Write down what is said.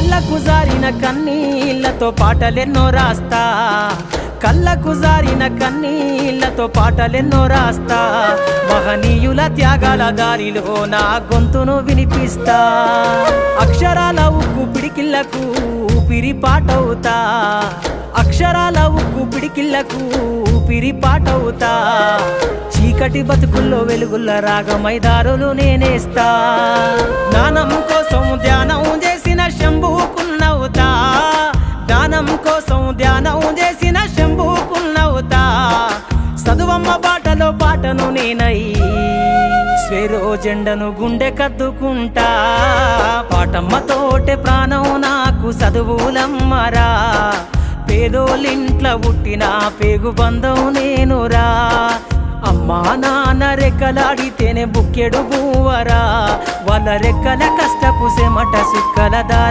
కళ్ళకు జారిన కన్నీళ్లతో పాటలెన్నో రాస్తా, కళ్ళకు జారిన కన్నీళ్లతో పాటలెన్నో రాస్తా, మహనీయుల త్యాగాల దారిలో నా గొంతును వినిపిస్తా. అక్షరాల ఉక్కు పిడికిళ్లకు ఊపిరి పాటవుతా, అక్షరాల ఉక్కు పిడికిళ్లకు ఊపిరి పాటవుతా. చీకటి బతుకుల్లో వెలుగుల్ల రాగమైదారులు నేనేస్తా. జ్ఞానం కోసం ధ్యానం చేసిన శంభుకున్నవుతా, జ్ఞానం కోసం ధ్యానం చేసిన శంభుకున్నవుతా. చదువమ్మ బాటలో పాటను నేనై స్వేరో జెండను గుండె కద్దుకుంటా. పాటమ్మతోటే ప్రాణం నాకు చదువులమ్మరా, పేదోళ్ళింట్ల పుట్టిన పేగు బంధం నేనురా. అమ్మా నాన్న రెక్కలాడితేనే బుక్కెడు బూవరా, వాళ్ళ రెక్కల కష్టపు సెమట సుక్కల దార